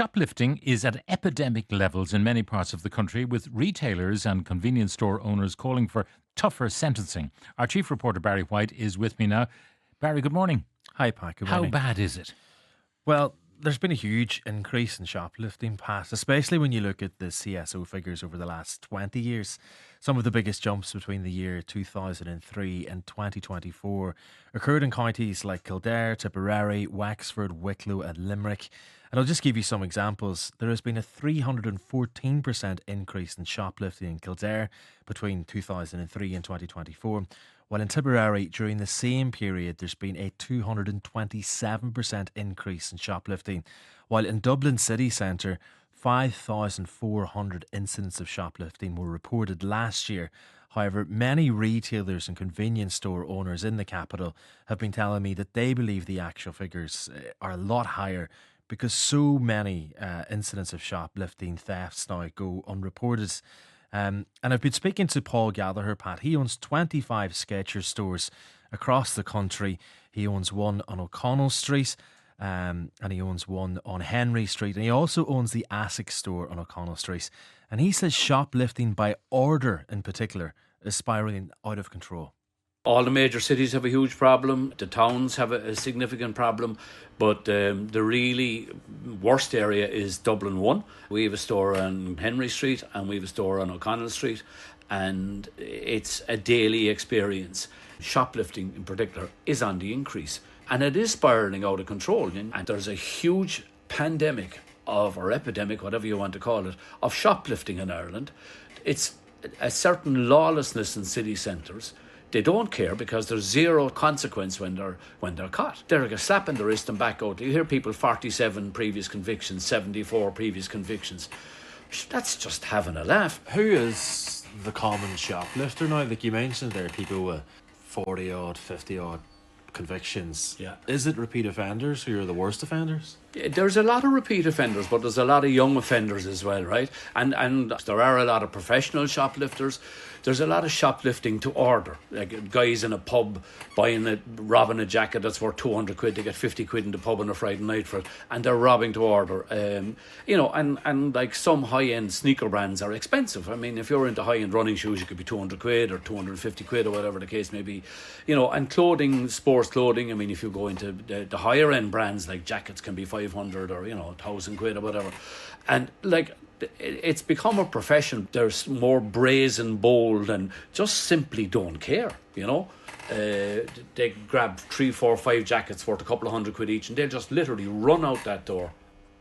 Shoplifting is at epidemic levels in many parts of the country, with retailers and convenience store owners calling for tougher sentencing. Our chief reporter, Barry Whyte, is with me now. Barry, good morning. Hi, Pat. Good morning. How bad is it? Well, there's been a huge increase in shoplifting, Pat, especially when you look at the CSO figures over the last 20 years. Some of the biggest jumps between the year 2003 and 2024 occurred in counties like Kildare, Tipperary, Wexford, Wicklow and Limerick. And I'll just give you some examples. There has been a 314% increase in shoplifting in Kildare between 2003 and 2024, while in Tipperary, during the same period, there's been a 227% increase in shoplifting, while in Dublin city centre, 5,400 incidents of shoplifting were reported last year. However, many retailers and convenience store owners in the capital have been telling me that they believe the actual figures are a lot higher, because so many incidents of shoplifting thefts now go unreported. And I've been speaking to Paul Gallagher, Pat. He owns 25 Skechers stores across the country. He owns one on O'Connell Street, and he owns one on Henry Street. And he also owns the ASIC store on O'Connell Street. And he says shoplifting by order in particular is spiralling out of control. All the major cities have a huge problem. The towns have a significant problem. But the really worst area is Dublin 1. We have a store on Henry Street and we have a store on O'Connell Street. And it's a daily experience. Shoplifting in particular is on the increase. And it is spiralling out of control. And there's a huge pandemic or epidemic, whatever you want to call it, of shoplifting in Ireland. It's a certain lawlessness in city centres. They don't care because there's zero consequence when they're caught. They're like a slap in the wrist and back out. You hear people 47 previous convictions, 74 previous convictions. That's just having a laugh. Who is the common shoplifter now? Like you mentioned, there are people with 40 odd, 50 odd convictions. Yeah. Is it repeat offenders who are the worst offenders? There's a lot of repeat offenders, but there's a lot of young offenders as well, right? And there are a lot of professional shoplifters. There's a lot of shoplifting to order, like guys in a pub robbing a jacket that's worth 200 quid. They get 50 quid in the pub on a Friday night for it, and they're robbing to order. And like some high-end sneaker brands are expensive. I mean, if you're into high-end running shoes, it could be 200 quid or 250 quid or whatever the case may be. And clothing, sports clothing, I mean, if you go into the higher-end brands, like jackets can be 500 or 1,000 quid or whatever, and like it's become a profession. There's more brazen, bold, and just simply don't care. They grab 3, 4, 5 jackets worth a couple of hundred quid each, and they'll just literally run out that door.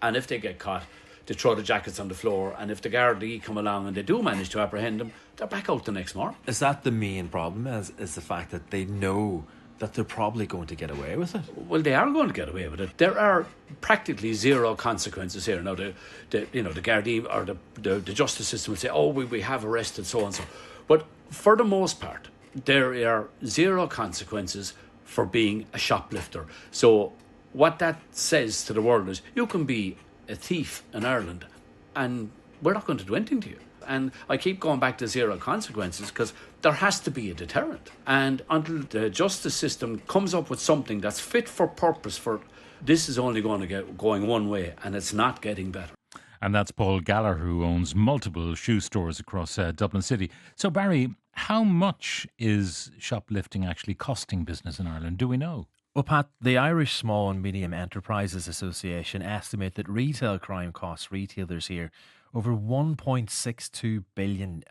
And if they get caught, they throw the jackets on the floor, and if the Gardaí come along and they do manage to apprehend them, they're back out the next morning. Is that the main problem? Is the fact that they know that they're probably going to get away with it? Well, they are going to get away with it. There are practically zero consequences here. Now, the Gardaí or the justice system will say, oh, we have arrested so and so. But for the most part, there are zero consequences for being a shoplifter. So what that says to the world is, you can be a thief in Ireland and we're not going to do anything to you. And I keep going back to zero consequences because there has to be a deterrent. And until the justice system comes up with something that's fit for purpose, this is only going to get going one way, and it's not getting better. And that's Paul Gallagher, who owns multiple shoe stores across Dublin City. So, Barry, how much is shoplifting actually costing business in Ireland? Do we know? Well, Pat, the Irish Small and Medium Enterprises Association estimate that retail crime costs retailers here over €1.62 billion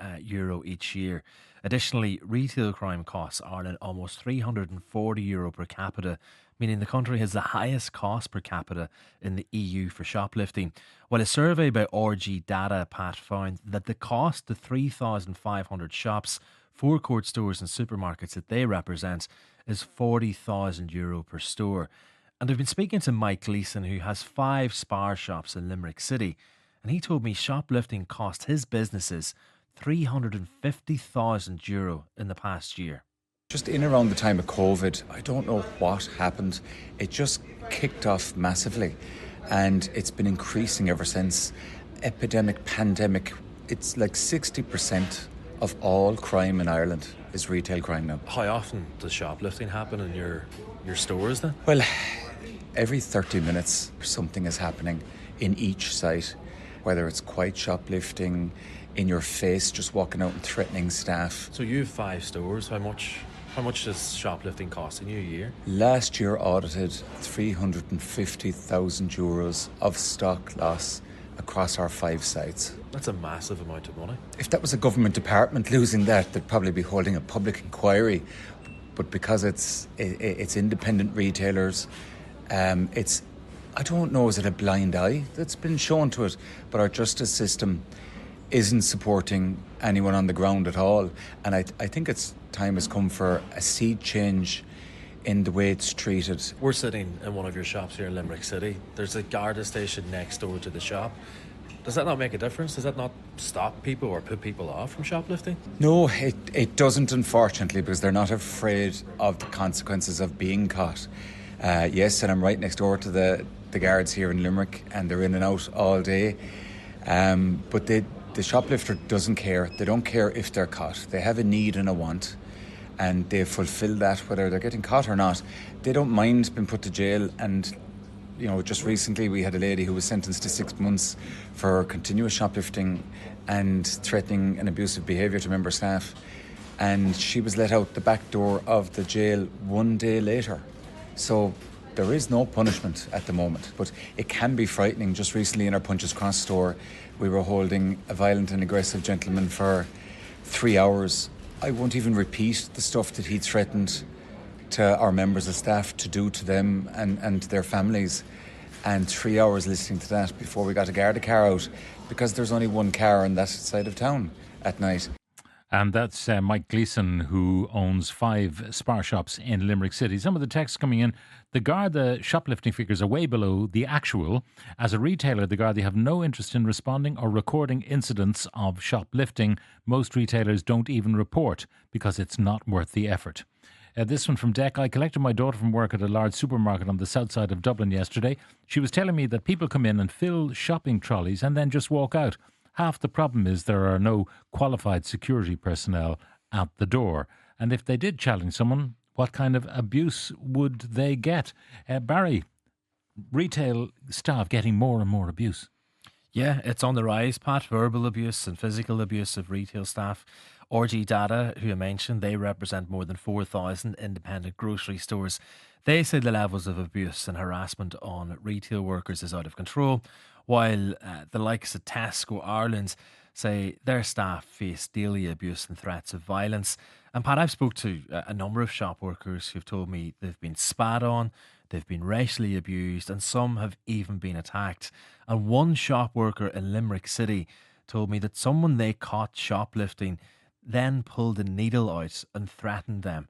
each year. Additionally, retail crime costs Ireland almost €340 per capita, meaning the country has the highest cost per capita in the EU for shoplifting. While a survey by RG Data, Pat, found that the cost to 3,500 shops, forecourt stores and supermarkets that they represent is €40,000 per store. And I've been speaking to Mike Gleeson, who has 5 Spar shops in Limerick City, and he told me shoplifting cost his businesses €350,000 in the past year. Just in around the time of COVID, I don't know what happened. It just kicked off massively, and it's been increasing ever since. Epidemic, pandemic, it's like 60% of all crime in Ireland is retail crime now. How often does shoplifting happen in your stores then? Well, every 30 minutes something is happening. in each site, whether it's quiet shoplifting, in your face, just walking out and threatening staff. So you have 5 stores. How much does shoplifting cost in you a year? Last year audited €350,000 of stock loss across our 5 sites. That's a massive amount of money. If that was a government department losing that, they'd probably be holding a public inquiry. But because it's independent retailers, it's, I don't know, is it a blind eye that's been shown to it? But our justice system isn't supporting anyone on the ground at all. And I think it's time has come for a sea change in the way it's treated. We're sitting in one of your shops here in Limerick City. There's a Garda station next door to the shop. Does that not make a difference? Does that not stop people or put people off from shoplifting? No, it doesn't, unfortunately, because they're not afraid of the consequences of being caught. Yes, and I'm right next door to the guards here in Limerick, and they're in and out all day. But the shoplifter doesn't care. They don't care if they're caught. They have a need and a want, and they fulfill that whether they're getting caught or not. They don't mind being put to jail. And just recently we had a lady who was sentenced to 6 months for continuous shoplifting and threatening and abusive behaviour to member staff, and she was let out the back door of the jail 1 day later. So there is no punishment at the moment, but it can be frightening. Just recently in our Punches Cross store, we were holding a violent and aggressive gentleman for 3 hours. I won't even repeat the stuff that he threatened to our members of staff to do to them and their families. And 3 hours listening to that before we got a Garda car out, because there's only one car on that side of town at night. And that's Mike Gleeson, who owns 5 Spar shops in Limerick City. Some of the texts coming in, the Garda shoplifting figures are way below the actual. As a retailer, the Garda have no interest in responding or recording incidents of shoplifting. Most retailers don't even report because it's not worth the effort. This one from Deck. I collected my daughter from work at a large supermarket on the south side of Dublin yesterday. She was telling me that people come in and fill shopping trolleys and then just walk out. Half the problem is there are no qualified security personnel at the door. And if they did challenge someone, what kind of abuse would they get? Barry, retail staff getting more and more abuse. Yeah, it's on the rise, Pat. Verbal abuse and physical abuse of retail staff. RG Data, who I mentioned, they represent more than 4,000 independent grocery stores. They say the levels of abuse and harassment on retail workers is out of control, while the likes of Tesco Ireland say their staff face daily abuse and threats of violence. And Pat, I've spoke to a number of shop workers who've told me they've been spat on, they've been racially abused, and some have even been attacked. And one shop worker in Limerick City told me that someone they caught shoplifting then pulled a needle out and threatened them.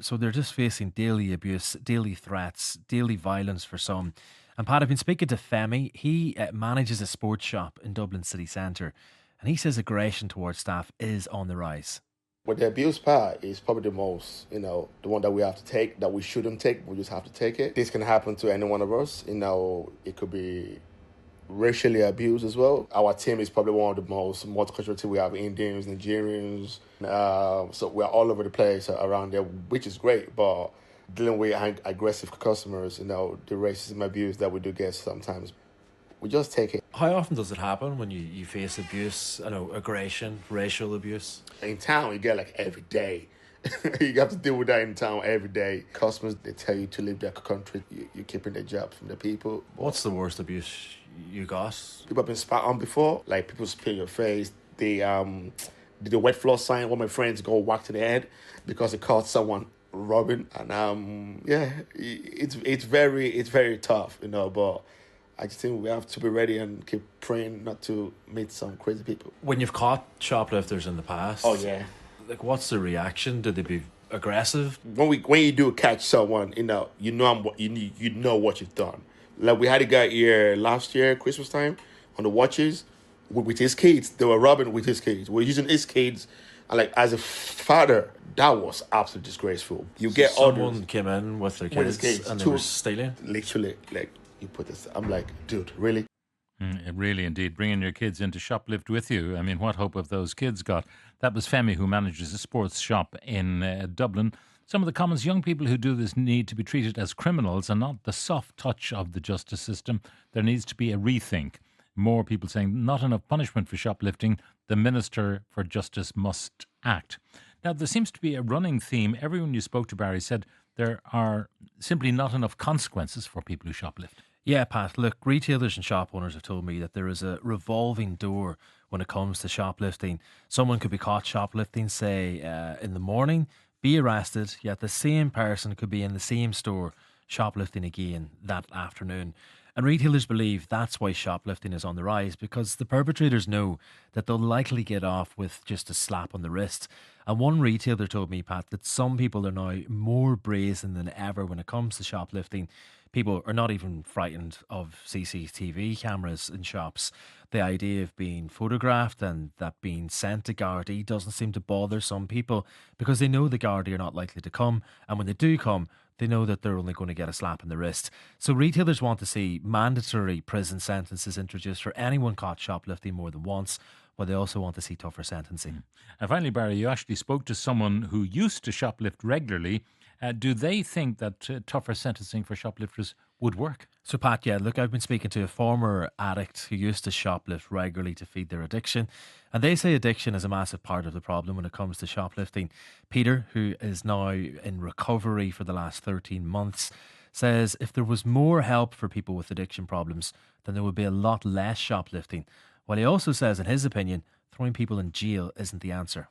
So they're just facing daily abuse, daily threats, daily violence for some. And Pat, I've been speaking to Femi. He manages a sports shop in Dublin city centre, and he says aggression towards staff is on the rise. But the abuse part is probably the most, the one that we have to take, that we shouldn't take, we just have to take it. This can happen to any one of us. It could be racially abused as well. Our team is probably one of the most multicultural teams. We have Indians, Nigerians, so we're all over the place around there, which is great, but dealing with aggressive customers, the racism abuse that we do get sometimes, we just take it. How often does it happen when you face abuse, aggression, racial abuse? In town, you get every day. You have to deal with that in town every day. Customers, they tell you to leave their country. You're keeping their jobs from the people. What's the worst abuse you got? People have been spat on before. People spit in your face. They did the wet floor sign. One of my friends go whack to the head because they caught someone robbing. And it's very tough, but I just think we have to be ready and keep praying not to meet some crazy people. When you've caught shoplifters in the past, oh yeah, what's the reaction? Did they be aggressive? When you do catch someone, you know what you've done. We had a guy here last year, Christmas time, on the watches with his kids. They were robbing with his kids. We're using his kids. And as a father, that was absolutely disgraceful. You get someone came in with their kids, kids and they were stealing. Literally, you put this. I'm like, dude, really? Really, indeed. Bringing your kids in to shoplift with you. I mean, what hope have those kids got? That was Femi, who manages a sports shop in Dublin. Some of the comments: young people who do this need to be treated as criminals and not the soft touch of the justice system. There needs to be a rethink. More people saying not enough punishment for shoplifting. The Minister for Justice must act. Now, there seems to be a running theme. Everyone you spoke to, Barry, said there are simply not enough consequences for people who shoplift. Yeah, Pat, look, retailers and shop owners have told me that there is a revolving door when it comes to shoplifting. Someone could be caught shoplifting, say, in the morning, be arrested, yet the same person could be in the same store shoplifting again that afternoon. And retailers believe that's why shoplifting is on the rise, because the perpetrators know that they'll likely get off with just a slap on the wrist. And one retailer told me, Pat, that some people are now more brazen than ever when it comes to shoplifting. People are not even frightened of CCTV cameras in shops. The idea of being photographed and that being sent to Gardaí doesn't seem to bother some people, because they know the Gardaí are not likely to come. And when they do come, they know that they're only going to get a slap in the wrist. So retailers want to see mandatory prison sentences introduced for anyone caught shoplifting more than once, but they also want to see tougher sentencing. And finally, Barry, you actually spoke to someone who used to shoplift regularly. Do they think that tougher sentencing for shoplifters would work? So, Pat, yeah, look, I've been speaking to a former addict who used to shoplift regularly to feed their addiction. And they say addiction is a massive part of the problem when it comes to shoplifting. Peter, who is now in recovery for the last 13 months, says if there was more help for people with addiction problems, then there would be a lot less shoplifting. While he also says, in his opinion, throwing people in jail isn't the answer.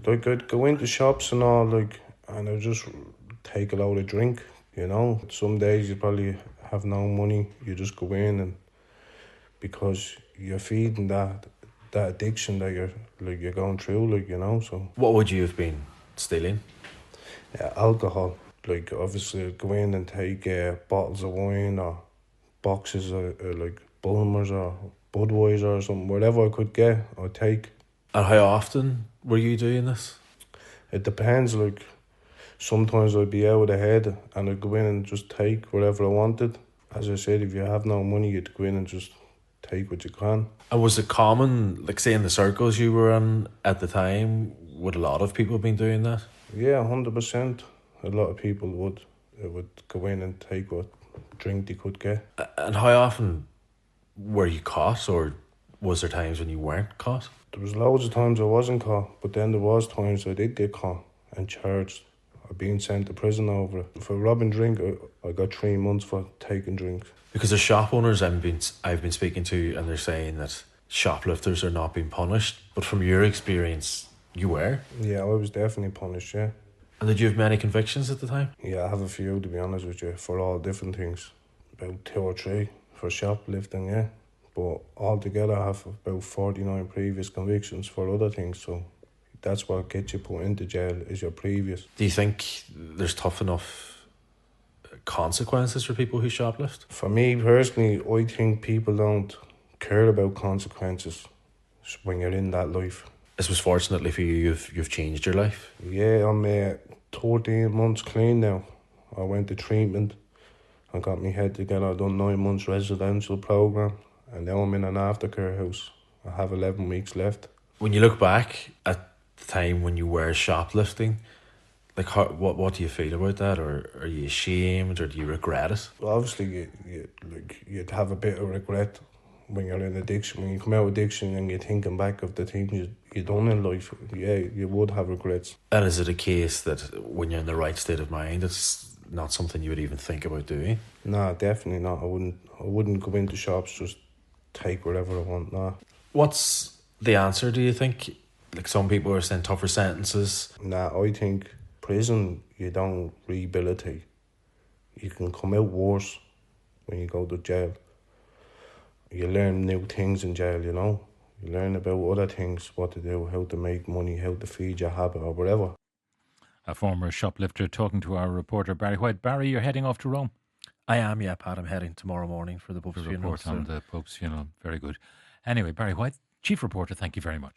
Like, I'd go into shops and all, like, and I'd just take a load of drink, you know. Some days you probably have no money, you just go in, and because you're feeding that addiction that you're going through, like, you know. So What would you have been stealing? alcohol, like, obviously I'd go in and take bottles of wine or boxes of like Bulmers or Budweiser or something, whatever I could get, I'd take. And how often were you doing this? It depends, like, sometimes I'd be out of the head and I'd go in and just take whatever I wanted. As I said, if you have no money, you'd go in and just take what you can. And was it common, like, say, in the circles you were in at the time, would a lot of people have been doing that? Yeah, 100%. A lot of people would go in and take what drink they could get. And how often were you caught, or was there times when you weren't caught? There was loads of times I wasn't caught, but then there was times I did get caught and charged or being sent to prison over it. For robbing drink, I got 3 months for taking drinks. Because the shop owners I've been speaking to, and they're saying that shoplifters are not being punished, but from your experience, you were. Yeah, I was definitely punished, yeah. And did you have many convictions at the time? Yeah, I have a few, to be honest with you, for all different things. About 2 or 3 for shoplifting, yeah. But altogether I have about 49 previous convictions for other things, so that's what gets you put into jail, is your previous. Do you think there's tough enough consequences for people who shoplift? For me personally, I think people don't care about consequences when you're in that life. This was fortunately for you, you've changed your life. Yeah, I'm 13 months clean now. I went to treatment. I got my head together. I done 9 months residential program, and now I'm in an aftercare house. I have 11 weeks left. When you look back at the time when you were shoplifting, like, what do you feel about that? Or are you ashamed, or do you regret it? Well, obviously, you'd have a bit of regret when you're in addiction. When you come out of addiction and you're thinking back of the things you done in life, yeah, you would have regrets. And is it a case that when you're in the right state of mind, it's not something you would even think about doing? Nah, definitely not. I wouldn't go into shops just take whatever I want. Nah. What's the answer, do you think? Like, some people are saying tougher sentences. Nah, I think prison, you don't rehabilitate. You can come out worse when you go to jail. You learn new things in jail, you know. You learn about other things, what to do, how to make money, how to feed your habit or whatever. A former shoplifter talking to our reporter Barry Whyte. Barry, you're heading off to Rome. I am, yeah, Pat. I'm heading tomorrow morning for the Pope's The funeral. report on the Pope's funeral. Very good. Anyway, Barry Whyte, Chief Reporter, thank you very much.